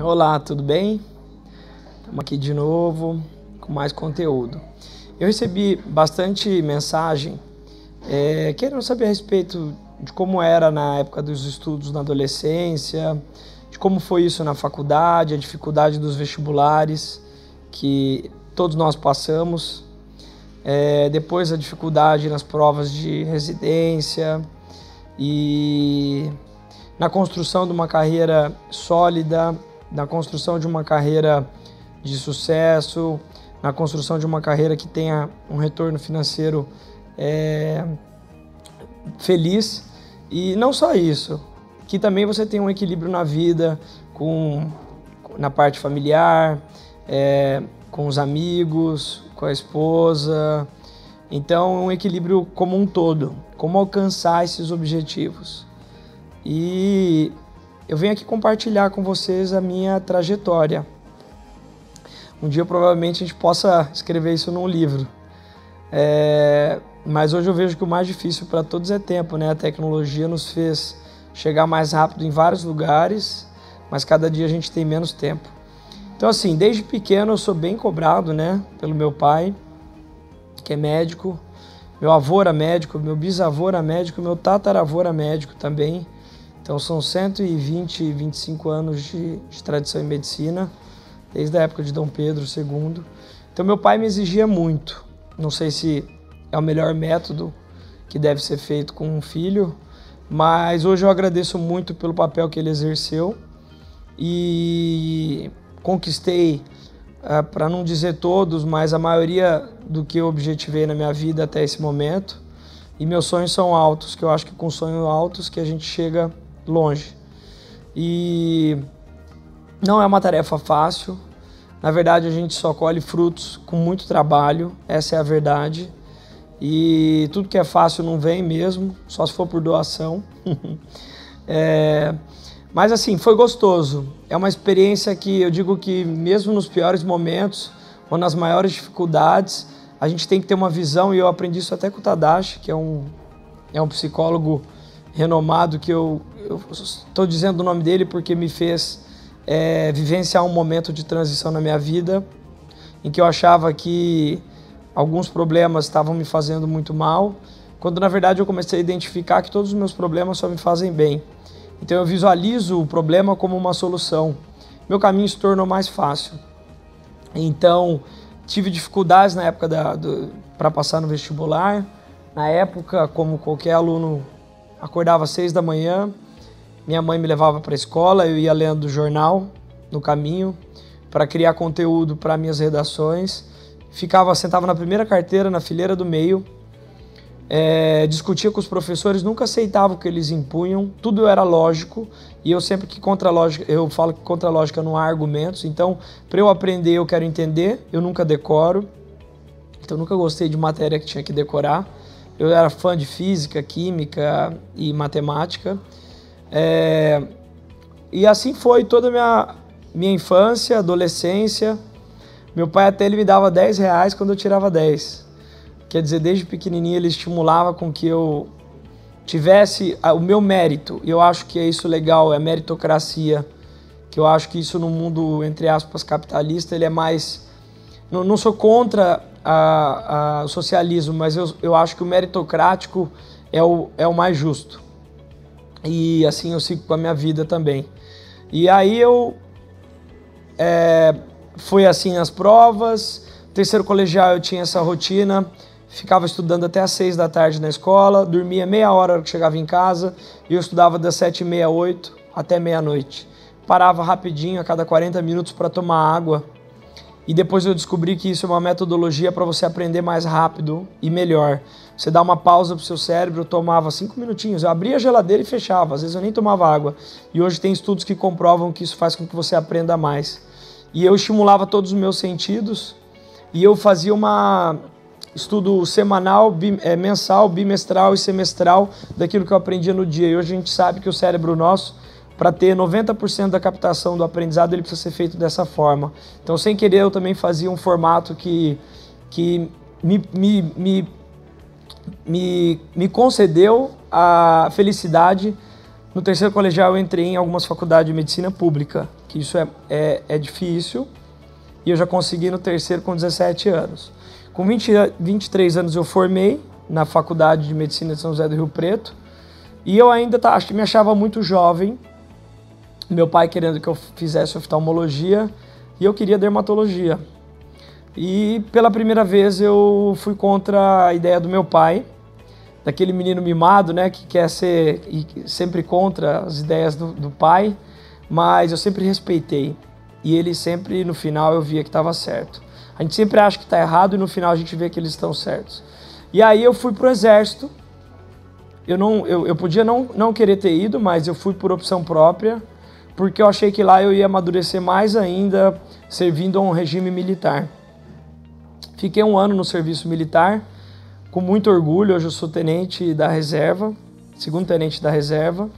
Olá, tudo bem? Estamos aqui de novo com mais conteúdo. Eu recebi bastante mensagem querendo saber a respeito de como era na época dos estudos na adolescência, de como foi isso na faculdade, a dificuldade dos vestibulares que todos nós passamos, depois a dificuldade nas provas de residência e na construção de uma carreira sólida, na construção de uma carreira de sucesso, na construção de uma carreira que tenha um retorno financeiro feliz. E não só isso, que também você tem um equilíbrio na vida, na parte familiar, com os amigos, com a esposa. Então, um equilíbrio como um todo, como alcançar esses objetivos. E eu venho aqui compartilhar com vocês a minha trajetória. Um dia provavelmente a gente possa escrever isso num livro. Mas hoje eu vejo que o mais difícil para todos é tempo, né? A tecnologia nos fez chegar mais rápido em vários lugares, mas cada dia a gente tem menos tempo. Então assim, desde pequeno eu sou bem cobrado, né? Pelo meu pai, que é médico. Meu avô era médico, meu bisavô era médico, meu tataravô era médico também. Então são 120, 25 anos de tradição em medicina, desde a época de Dom Pedro II. Então meu pai me exigia muito. Não sei se é o melhor método que deve ser feito com um filho, mas hoje eu agradeço muito pelo papel que ele exerceu e conquistei, para não dizer todos, mas a maioria do que eu objetivei na minha vida até esse momento. E meus sonhos são altos, que eu acho que com sonhos altos que a gente chega longe. E não é uma tarefa fácil. Na verdade, a gente só colhe frutos com muito trabalho, essa é a verdade. E tudo que é fácil não vem mesmo, só se for por doação. Mas assim, foi gostoso. É uma experiência que eu digo que mesmo nos piores momentos ou nas maiores dificuldades, a gente tem que ter uma visão, e eu aprendi isso até com o Tadashi, que é um psicólogo renomado, que eu estou dizendo o nome dele porque me fez vivenciar um momento de transição na minha vida, em que eu achava que alguns problemas estavam me fazendo muito mal, quando na verdade eu comecei a identificar que todos os meus problemas só me fazem bem. Então eu visualizo o problema como uma solução. Meu caminho se tornou mais fácil. Então tive dificuldades na época para passar no vestibular. Na época, como qualquer aluno, acordava às 6 da manhã, minha mãe me levava para a escola, eu ia lendo o jornal no caminho para criar conteúdo para minhas redações. Sentava na primeira carteira, na fileira do meio, discutia com os professores, nunca aceitava o que eles impunham, tudo era lógico, e eu sempre que contra a lógica, eu falo que contra a lógica não há argumentos. Então, para eu aprender, eu quero entender, eu nunca decoro. Então, eu nunca gostei de matéria que tinha que decorar. Eu era fã de física, química e matemática. E assim foi toda a minha infância, adolescência. Meu pai até ele me dava R$10 quando eu tirava 10. Quer dizer, desde pequenininho ele estimulava com que eu tivesse o meu mérito. E eu acho que é isso legal, é meritocracia. Que eu acho que isso no mundo, entre aspas, capitalista, ele é mais... Não sou contra o socialismo, mas eu acho que o meritocrático é o mais justo. E assim eu sigo com a minha vida também. E aí eu fui assim nas provas. Terceiro colegial eu tinha essa rotina, ficava estudando até às 6 da tarde na escola, dormia meia hora que chegava em casa, e eu estudava das 7h30, 8 até meia-noite. Parava rapidinho a cada 40 minutos para tomar água. E depois eu descobri que isso é uma metodologia para você aprender mais rápido e melhor. Você dá uma pausa para o seu cérebro. Eu tomava 5 minutinhos, eu abria a geladeira e fechava, às vezes eu nem tomava água. E hoje tem estudos que comprovam que isso faz com que você aprenda mais. E eu estimulava todos os meus sentidos, e eu fazia estudo semanal, mensal, bimestral e semestral daquilo que eu aprendia no dia. E hoje a gente sabe que o cérebro nosso, para ter 90% da captação do aprendizado, ele precisa ser feito dessa forma. Então, sem querer, eu também fazia um formato que me concedeu a felicidade No terceiro colegial eu entrei em algumas faculdades de medicina pública, que isso é difícil, e eu já consegui no terceiro com 17 anos. Com 23 anos eu formei na Faculdade de Medicina de São José do Rio Preto, e eu ainda acho que me achava muito jovem, meu pai querendo que eu fizesse oftalmologia, e eu queria dermatologia. E pela primeira vez eu fui contra a ideia do meu pai, daquele menino mimado, né, que quer ser e sempre contra as ideias do pai, mas eu sempre respeitei. E ele sempre, no final, eu via que estava certo. A gente sempre acha que está errado e no final a gente vê que eles estão certos. E aí eu fui para o exército. Eu podia não querer ter ido, mas eu fui por opção própria, porque eu achei que lá eu ia amadurecer mais ainda, servindo a um regime militar. Fiquei 1 ano no serviço militar, com muito orgulho. Hoje eu sou tenente da reserva, segundo tenente da reserva.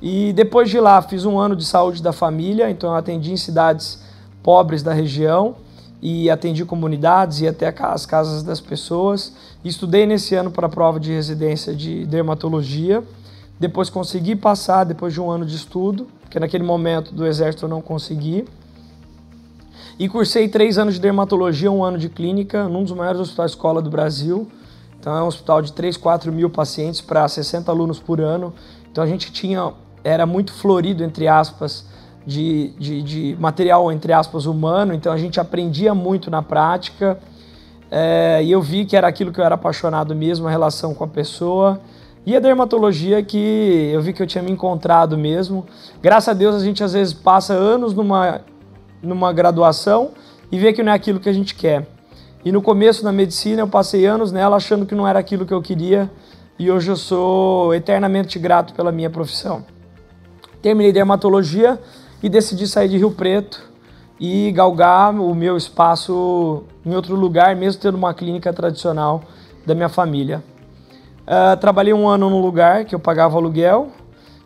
E depois de lá fiz 1 ano de saúde da família, então eu atendi em cidades pobres da região e atendi comunidades, ia até as casas das pessoas. Estudei nesse ano para a prova de residência de dermatologia. Depois consegui passar, depois de 1 ano de estudo, porque naquele momento do exército eu não consegui. E cursei 3 anos de dermatologia, 1 ano de clínica, num dos maiores hospitais escola do Brasil. Então é um hospital de 3, 4 mil pacientes para 60 alunos por ano. Então a gente era muito florido, entre aspas, de material, entre aspas, humano. Então a gente aprendia muito na prática. E eu vi que era aquilo que eu era apaixonado mesmo, a relação com a pessoa. E a dermatologia que eu vi que eu tinha me encontrado mesmo. Graças a Deus a gente às vezes passa anos numa graduação e vê que não é aquilo que a gente quer. E no começo na medicina eu passei anos nela achando que não era aquilo que eu queria, e hoje eu sou eternamente grato pela minha profissão. Terminei dermatologia e decidi sair de Rio Preto e galgar o meu espaço em outro lugar, mesmo tendo uma clínica tradicional da minha família. Trabalhei 1 ano num lugar que eu pagava aluguel,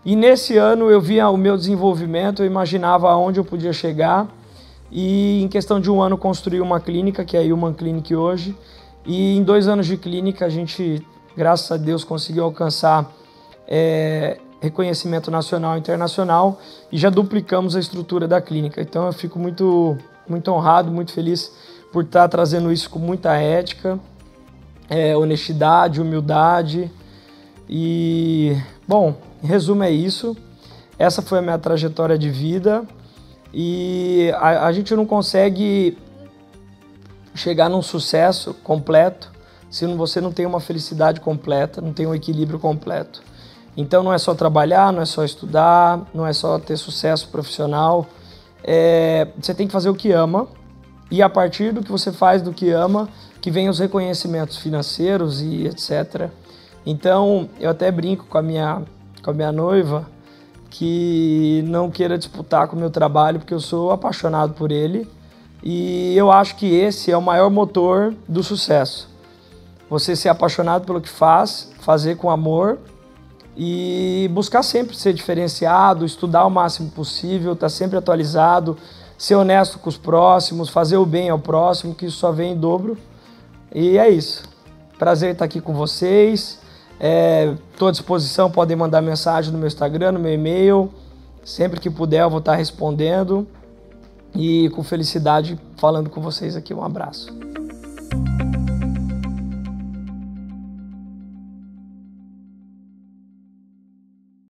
e nesse ano eu via o meu desenvolvimento, eu imaginava aonde eu podia chegar. E em questão de 1 ano construí uma clínica, que é a Human Clinic hoje. E em 2 anos de clínica a gente, graças a Deus, conseguiu alcançar reconhecimento nacional e internacional. E já duplicamos a estrutura da clínica. Então eu fico muito, muito honrado, muito feliz por estar trazendo isso com muita ética, honestidade, humildade. E, bom, em resumo é isso. Essa foi a minha trajetória de vida. E a gente não consegue chegar num sucesso completo se você não tem uma felicidade completa, não tem um equilíbrio completo. Então não é só trabalhar, não é só estudar, não é só ter sucesso profissional. Você tem que fazer o que ama, e a partir do que você faz do que ama, que vem os reconhecimentos financeiros e etc. Então eu até brinco com a minha noiva, que não queira disputar com o meu trabalho, porque eu sou apaixonado por ele, e eu acho que esse é o maior motor do sucesso. Você ser apaixonado pelo que faz, fazer com amor e buscar sempre ser diferenciado, estudar o máximo possível, estar sempre atualizado, ser honesto com os próximos, fazer o bem ao próximo, que isso só vem em dobro. E é isso. Prazer estar aqui com vocês. Estou à disposição, podem mandar mensagem no meu Instagram, no meu e-mail. Sempre que puder eu vou estar respondendo. E com felicidade falando com vocês aqui. Um abraço.